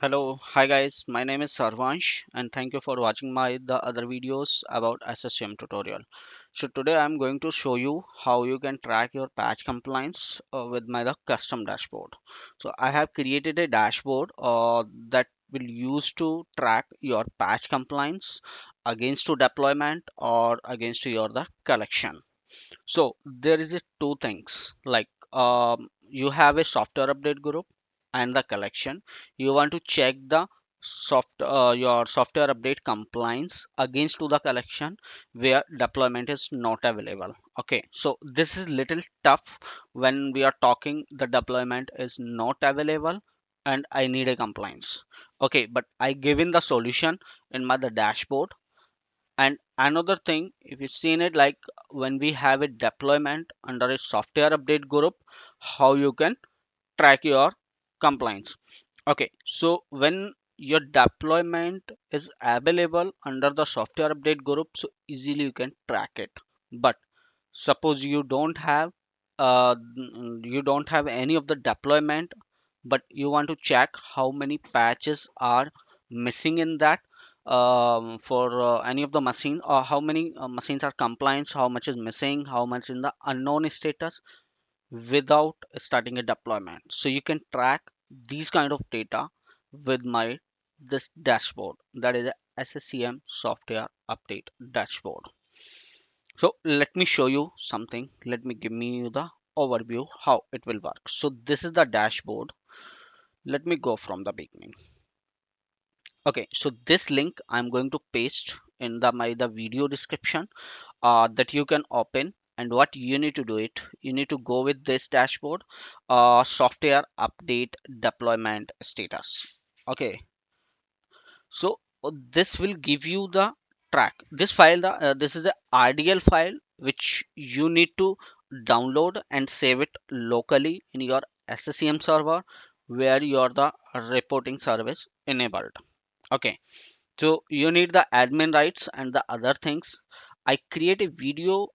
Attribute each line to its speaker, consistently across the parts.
Speaker 1: Hello, hi guys. My name is Harvansh, and thank you for watching my the other videos about SCCM tutorial. So today I'm going to show you how you can track your patch compliance with my the custom dashboard. So I have created a dashboard that will use to track your patch compliance against to deployment or against to your the collection. So there is a two things like you have a software update group and the collection. You want to check the your software update compliance against to the collection where deployment is not available. Okay, so this is little tough when we are talking the deployment is not available and I need a compliance. Okay, but I given the solution in my the dashboard. And another thing, if you've seen it, like when we have a deployment under a software update group, how you can track your compliance. Okay, so when your deployment is available under the software update group, so easily you can track it. But suppose you don't have any of the deployment, but you want to check how many patches are missing in that for any of the machine, or how many machines are compliant, how much is missing, how much in the unknown status without starting a deployment. So you can track these kind of data with my this dashboard, that is a SCCM software update dashboard. So let me show you something. Let me give me the overview how it will work. So this is the dashboard. Let me go from the beginning. Okay, so this link I'm going to paste in the video description that you can open. And what you need to do it, you need to go with this dashboard, software update deployment status. Okay, so this will give you the track. This file, this is a RDL file which you need to download and save it locally in your SCCM server where you are the reporting service enabled. Okay, so you need the admin rights and the other things. I create a video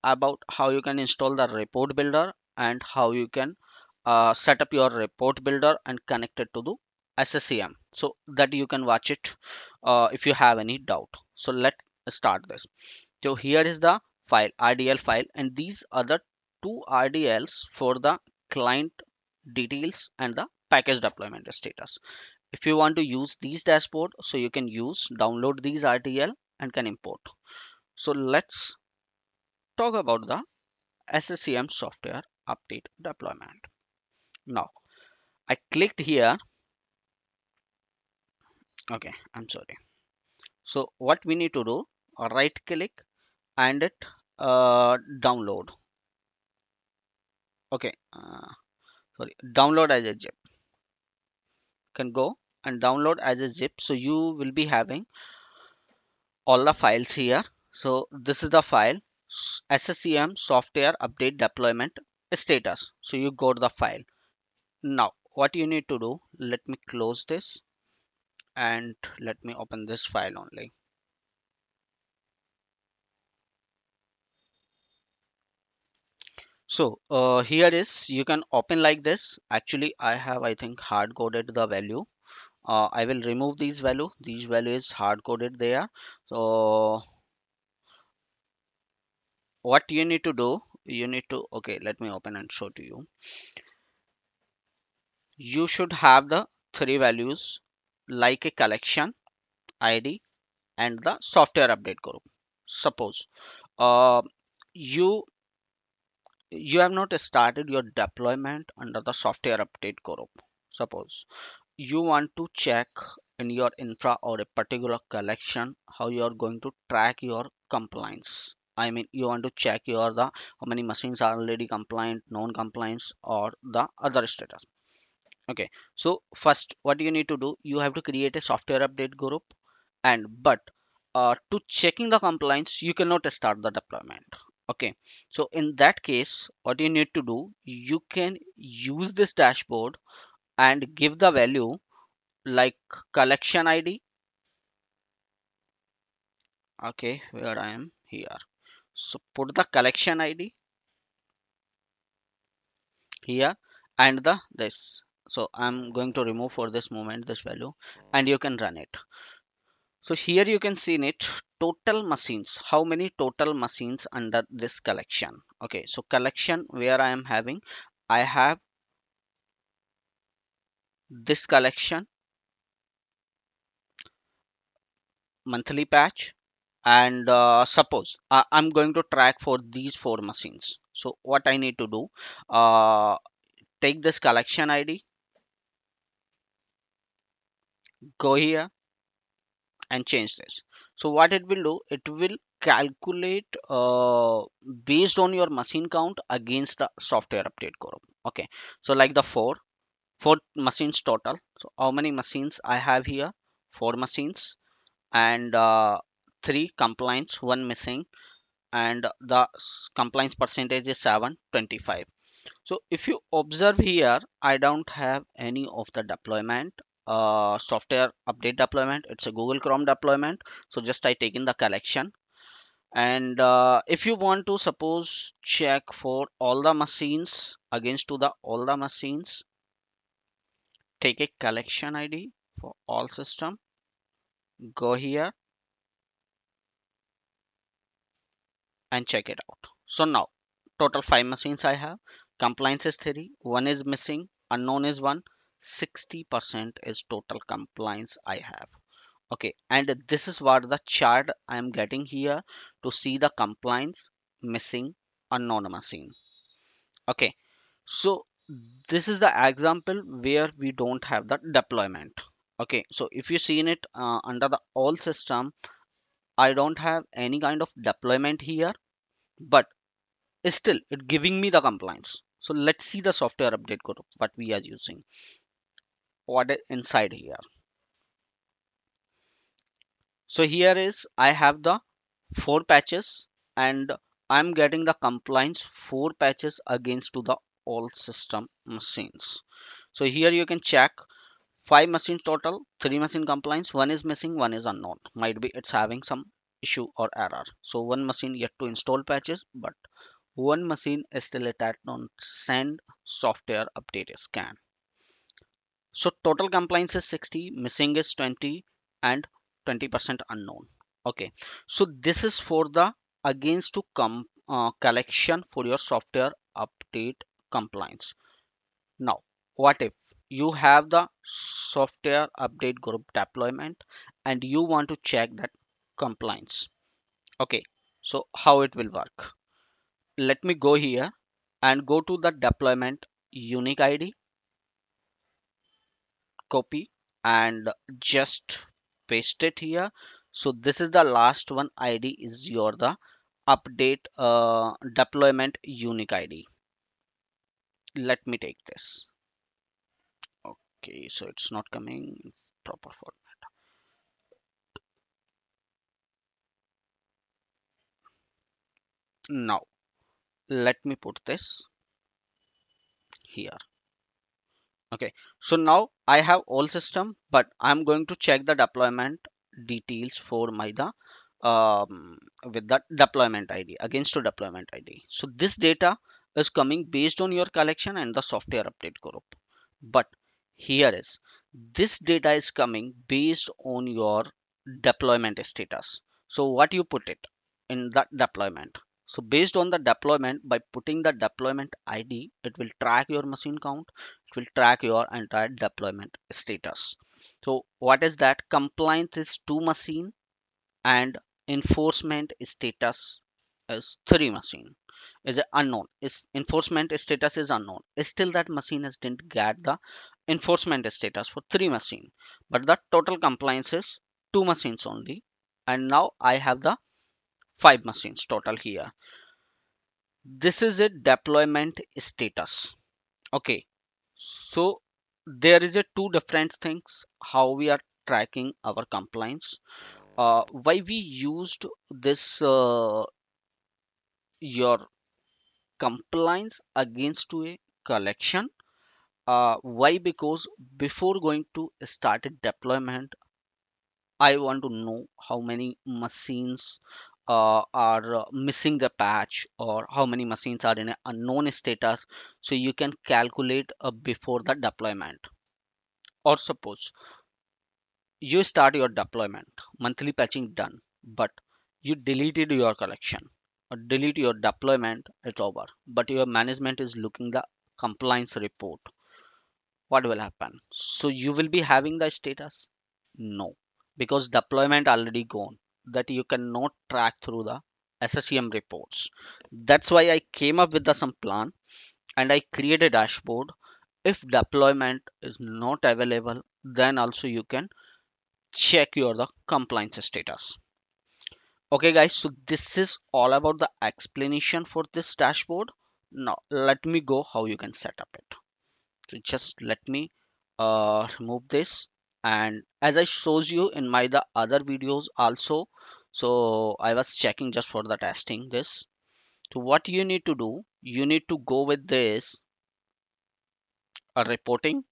Speaker 1: about how you can install the report builder and how you can set up your report builder and connect it to the SCCM so that you can watch it if you have any doubt. So let's start this. So here is the file, RDL file, and these are the two RDLs for the client details and the package deployment status. If you want to use these dashboard, so you can use download these RTL and can import. So let's talk about the SCCM software update deployment. Now I clicked here. Okay, I'm sorry. So what we need to do, right click and it download. Okay, sorry, download as a zip. Can go and download as a zip. So you will be having all the files here. So this is the file, SCCM software update deployment status. So you go to the file. Now what you need to do, let me close this and let me open this file only. So here is, you can open like this. Actually I have, I think, hard coded the value. I will remove these value. These value is hard coded there. So what you need to do, you need to, okay, let me open and show to you. You should have the three values like a collection ID and the software update group. Suppose uh, you you have not started your deployment under the software update group. Suppose you want to check in your infra or a particular collection how you are going to track your compliance. I mean, you want to check your the how many machines are already compliant, non-compliance, or the other status. Okay, so first what you need to do, you have to create a software update group. And but to checking the compliance, you cannot start the deployment. Okay, so in that case what you need to do, you can use this dashboard and give the value like collection ID. Okay, where I am here, so put the collection ID here and the this So I'm going to remove for this moment this value, and you can run it. So here you can see in it total machines, how many total machines under this collection. Okay, so collection where I am having, I have this collection, monthly patch, and suppose I'm going to track for these four machines. So what I need to do, take this collection ID, go here and change this. So what it will do, it will calculate based on your machine count against the software update group. Okay, so like the four machines total. So how many machines I have here? Four machines, and three compliance, one missing, and the compliance percentage is 725. So if you observe here, I don't have any of the deployment, software update deployment. It's a Google Chrome deployment. So just I take in the collection. And if you want to suppose check for all the machines against to the all the machines, take a collection ID for all system, go here and check it out. So now total five machines I have. Compliance is three, one is missing, unknown is one. 60% is total compliance I have. Okay, and this is what the chart I am getting here to see the compliance, missing, unknown machine. Okay, so this is the example where we don't have the deployment. Okay, so if you see in it under the all system, I don't have any kind of deployment here, but still it giving me the compliance. So let's see the software update group what we are using, what is inside here. So here is I have the four patches, and I'm getting the compliance four patches against to the all system machines. So here you can check five machines total, three machine compliance, one is missing, one is unknown. Might be it's having some issue or error. So one machine yet to install patches, but one machine is still attached on send software update scan. So total compliance is 60, missing is 20, and 20% unknown. Okay, so this is for the against to come collection for your software update compliance. Now, what if you have the software update group deployment and you want to check that compliance? Okay, so how it will work? Let me go here and go to the deployment unique ID, copy, and just paste it here. So this is the last one ID is your the update deployment unique ID. Let me take this. Okay, so it's not coming in proper format. Now let me put this here. Okay, so now I have all system, but I'm going to check the deployment details for my the with the deployment ID against to deployment ID. So this data is coming based on your collection and the software update group. But here is this data is coming based on your deployment status. So what you put it in that deployment. So based on the deployment, by putting the deployment ID, it will track your machine count. It will track your entire deployment status. So what is that? Compliance is two machine, and enforcement status is three machine. Is it unknown? Is enforcement status is unknown. Still that machine has didn't get the enforcement status for three machine, but the total compliance is two machines only, and now I have the five machines total here. This is a deployment status. Okay, so there is a two different things how we are tracking our compliance. Why we used this your compliance against to a collection? Why? Because before going to start a deployment, I want to know how many machines are missing the patch, or how many machines are in an unknown status, so you can calculate before the deployment. Or suppose you start your deployment, monthly patching done, but you deleted your collection or delete your deployment, it's over, but your management is looking the compliance report. What will happen? So you will be having the status? No, because deployment already gone, that you cannot track through the SCCM reports. That's why I came up with the some plan, and I create a dashboard. If deployment is not available, then also you can check your the compliance status. Okay guys, so this is all about the explanation for this dashboard. Now let me go how you can set up it. So just let me remove this, and as I shows you in my the other videos also, so I was checking just for the testing this. So what you need to do, you need to go with this reporting,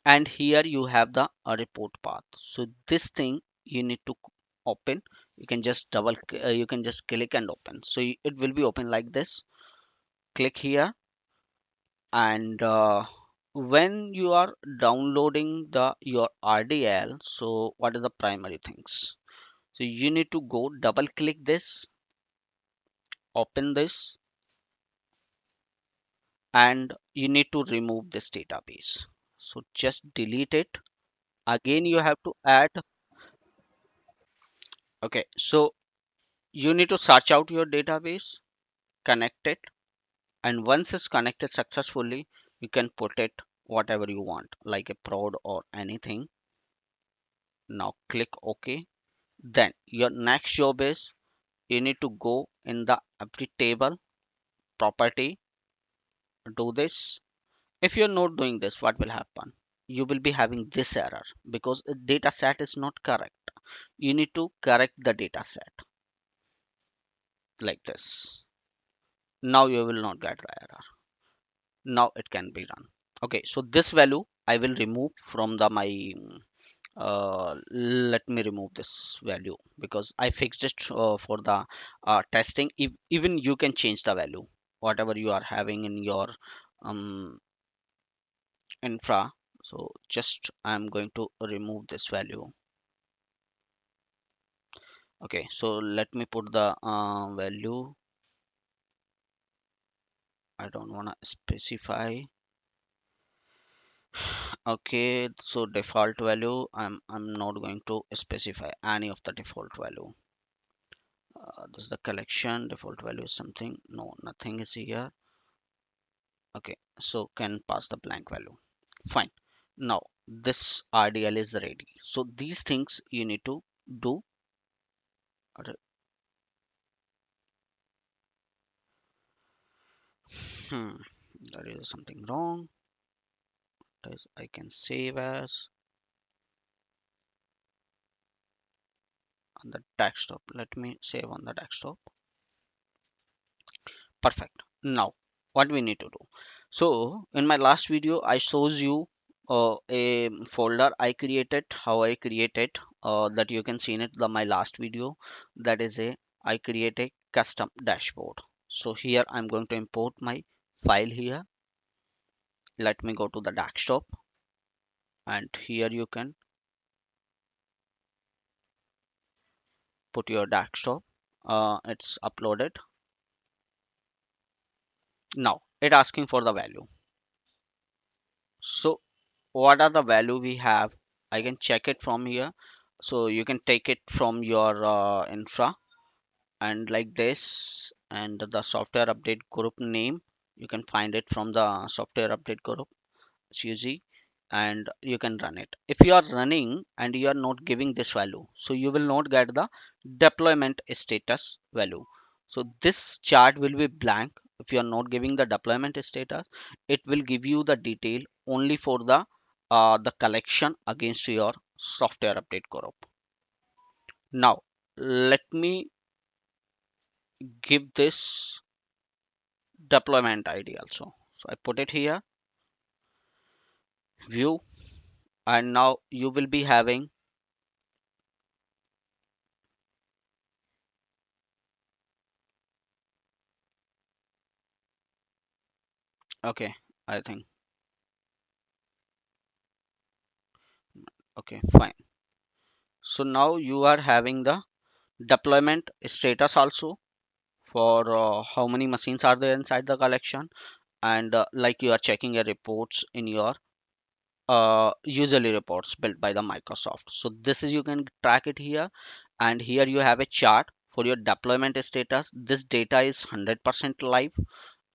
Speaker 1: and here you have the report path. So this thing you need to open. You can just you can just click and open, so it will be open like this. Click here, and when you are downloading the your RDL, so what are the primary things? So you need to go double click this, open this, and you need to remove this database. So just delete it. Again you have to add. Okay, so you need to search out your database, connect it, and once it's connected successfully, you can put it whatever you want, like a prod or anything. Now click OK. Then your next job is you need to go in the every table property, do this. If you're not doing this, what will happen? You will be having this error because the data set is not correct. You need to correct the data set like this. Now you will not get the error. Now it can be run. Okay, so this value I will remove from the my let me remove this value because I fixed it for the testing. If, even you can change the value whatever you are having in your um, infra. So just I'm going to remove this value. Okay, so let me put the value. I don't want to specify. Okay, so default value, I'm not going to specify any of the default value. This is the collection default value is something. No, nothing is here. Okay, so can pass the blank value. Fine. Now this RDL is ready. So these things you need to do. Hmm, there is something wrong. As I can save as on the desktop. Let me save on the desktop. Perfect. Now what we need to do. So in my last video, I shows you a folder I created, how I created that you can see in it my last video. That is a I create a custom dashboard. So here I'm going to import my file here. Let me go to the desktop, and here you can put your desktop. It's uploaded. Now it asking for the value. So what are the value we have? I can check it from here. So you can take it from your infra and like this, and the software update group name you can find it from the software update group SUG, and you can run it. If you are running and you are not giving this value, so you will not get the deployment status value. So this chart will be blank. If you are not giving the deployment status, it will give you the detail only for the collection against your software update group. Now let me give this deployment ID also. So I put it here, view, and now you will be having Okay, I think. Okay, fine. So now you are having the deployment status also for how many machines are there inside the collection, and like you are checking your reports in your usually reports built by the Microsoft. So this is, you can track it here, and here you have a chart for your deployment status. This data is 100% live,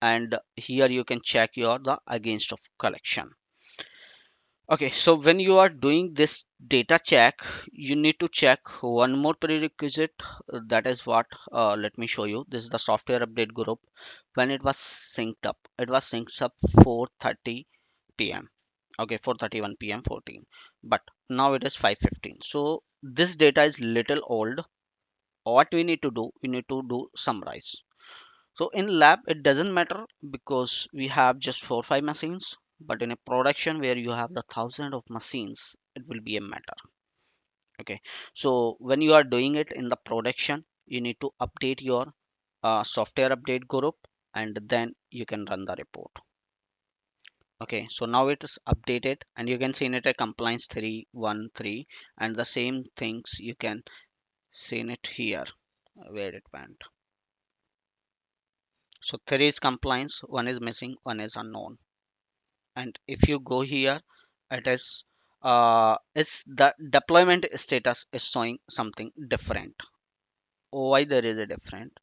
Speaker 1: and here you can check your the against of collection. Okay, so when you are doing this data check, you need to check one more prerequisite. That is what, let me show you. This is the software update group. When it was synced up, it was synced up 4:30 p.m. Okay, 4:31 p.m. 14, but now it is 5:15. So this data is little old. What we need to do, we need to do summarize. So in lab, it doesn't matter because we have just 4 5 machines. But in a production where you have the thousand of machines, it will be a matter. Okay. So when you are doing it in the production, you need to update your software update group, and then you can run the report. Okay. So now it is updated, and you can see in it a compliance 313, and the same things you can see in it here where it went. So three is compliance, one is missing, one is unknown. And if you go here, it is it's the deployment status is showing something different. Why there is a different?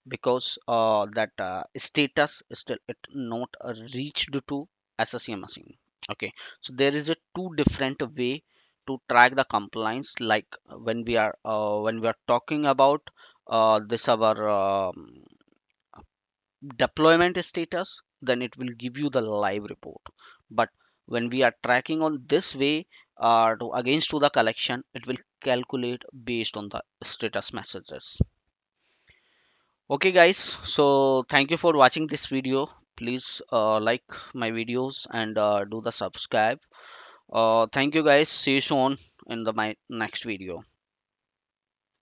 Speaker 1: Because that status is still it not reached to SCCM machine. Okay, so there is a two different way to track the compliance. Like when we are talking about this our deployment status, then it will give you the live report. But when we are tracking on this way, to against to the collection, it will calculate based on the status messages. Okay guys, so thank you for watching this video. Please like my videos, and do the subscribe. Thank you guys, see you soon in the my next video.